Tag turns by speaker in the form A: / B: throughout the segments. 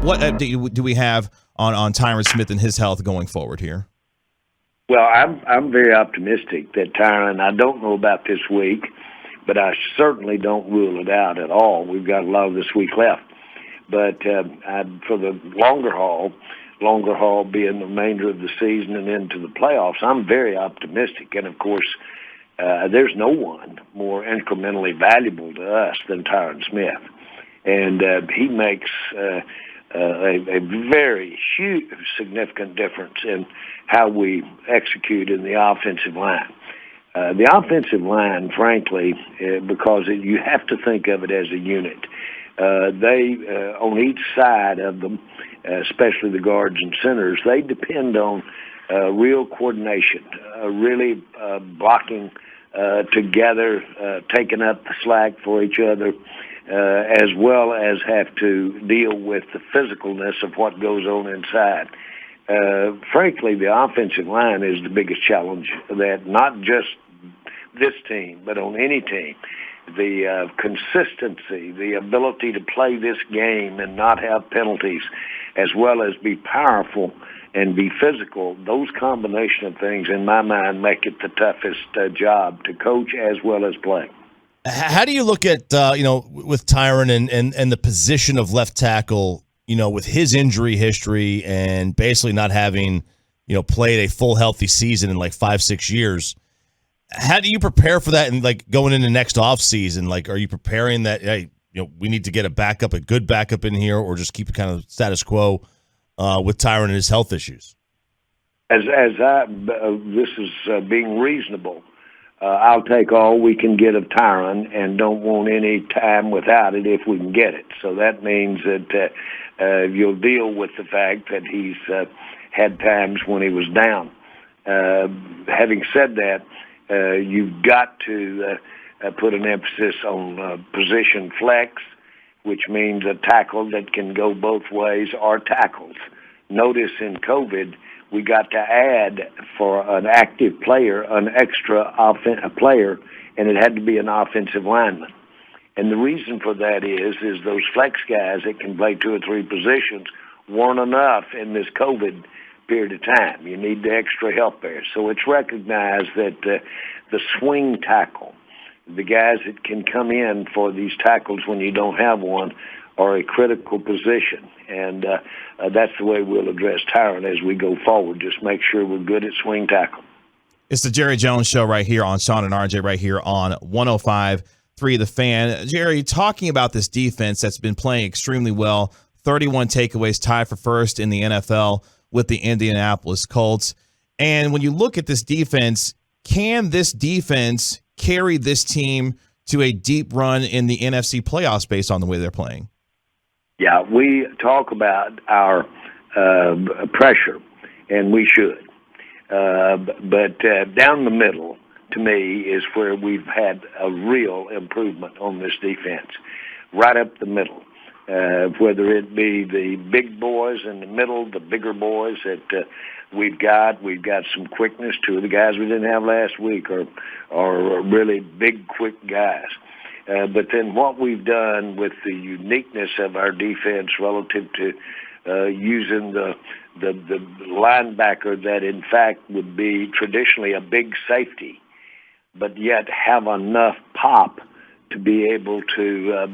A: What do we have on Tyron Smith and his health going forward here?
B: Well, I'm very optimistic that Tyron, I don't know about this week, but I certainly don't rule it out at all. We've got a lot of this week left. But for the longer haul being the remainder of the season and into the playoffs, I'm very optimistic. And, of course, there's no one more incrementally valuable to us than Tyron Smith. And he makes a very huge, significant difference in how we execute in the offensive line. The offensive line, frankly, because you have to think of it as a unit. They, on each side of them, especially the guards and centers, they depend on real coordination, really blocking together, taking up the slack for each other, as well as have to deal with the physicalness of what goes on inside. Frankly, the offensive line is the biggest challenge that not just this team, but on any team. The consistency, the ability to play this game and not have penalties, as well as be powerful and be physical, those combination of things, in my mind, make it the toughest job to coach as well as play.
A: How do you look at, with Tyron and the position of left tackle, with his injury history and basically not having, played a full healthy season in like 5-6 years? How do you prepare for that and like going into next offseason? Like, are you preparing that, hey, we need to get a good backup in here, or just keep it kind of status quo with Tyron and his health issues?
B: This is being reasonable. I'll take all we can get of Tyron and don't want any time without it if we can get it. So that means that you'll deal with the fact that he's had times when he was down. Having said that, you've got to put an emphasis on position flex, which means a tackle that can go both ways or tackles. Notice in COVID, we got to add for an active player, an extra player, and it had to be an offensive lineman. And the reason for that is those flex guys that can play 2 or 3 positions weren't enough in this COVID period of time. You need the extra help there. So it's recognized that the swing tackle, the guys that can come in for these tackles when you don't have one, are a critical position. And that's the way we'll address Tyron as we go forward. Just make sure we're good at swing tackle.
A: It's the Jerry Jones Show right here on Shan and RJ right here on 105.3 The Fan. Jerry, talking about this defense that's been playing extremely well, 31 takeaways, tied for first in the NFL with the Indianapolis Colts. And when you look at this defense, can this defense carry this team to a deep run in the NFC playoffs based on the way they're playing?
B: Yeah, we talk about our pressure, and we should. But down the middle, to me, is where we've had a real improvement on this defense. Right up the middle. Whether it be the big boys in the middle, the bigger boys that we've got some quickness. 2 of the guys we didn't have last week are really big, quick guys. But then what we've done with the uniqueness of our defense relative to using the linebacker that in fact would be traditionally a big safety, but yet have enough pop to be able to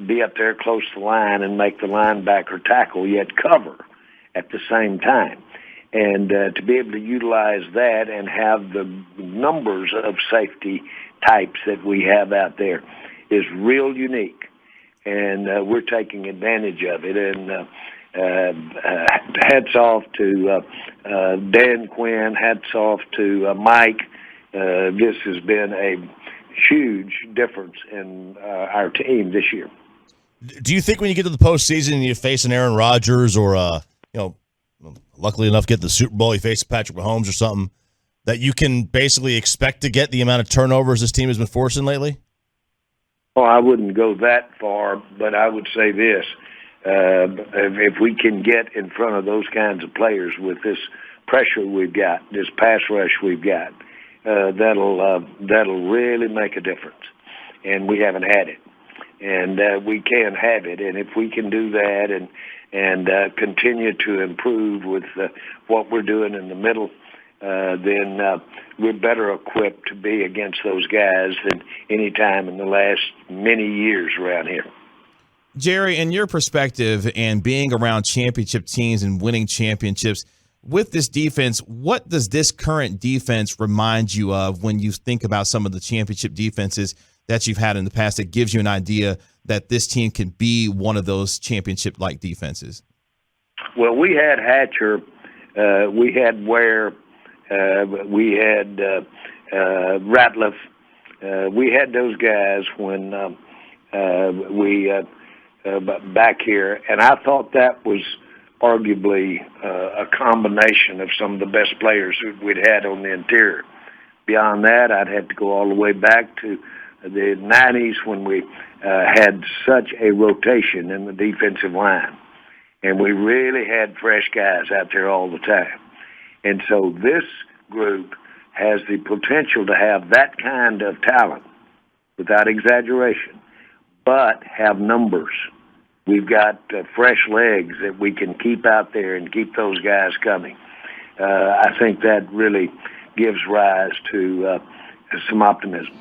B: be up there close to the line and make the linebacker tackle, yet cover at the same time. And to be able to utilize that and have the numbers of safety types that we have out there is real unique. And we're taking advantage of it. And hats off to Dan Quinn, hats off to Mike. This has been a huge difference in our team this year.
A: Do you think when you get to the postseason and you face an Aaron Rodgers or, luckily enough get the Super Bowl, you face Patrick Mahomes or something, that you can basically expect to get the amount of turnovers this team has been forcing lately?
B: Well, I wouldn't go that far, but I would say this. If we can get in front of those kinds of players with this pressure we've got, this pass rush we've got, that'll really make a difference. And we haven't had it. and we can have it. And if we can do that and continue to improve with what we're doing in the middle, then we're better equipped to be against those guys than any time in the last many years around here.
C: Jerry, in your perspective and being around championship teams and winning championships, with this defense, what does this current defense remind you of when you think about some of the championship defenses that you've had in the past that gives you an idea that this team can be one of those championship-like defenses?
B: Well, we had Hatcher, we had Ware, we had Ratliff. We had those guys when we back here, and I thought that was arguably a combination of some of the best players we'd had on the interior. Beyond that, I'd have to go all the way back to the 90s when we had such a rotation in the defensive line. And we really had fresh guys out there all the time. And so this group has the potential to have that kind of talent, without exaggeration, but have numbers. We've got fresh legs that we can keep out there and keep those guys coming. I think that really gives rise to some optimism.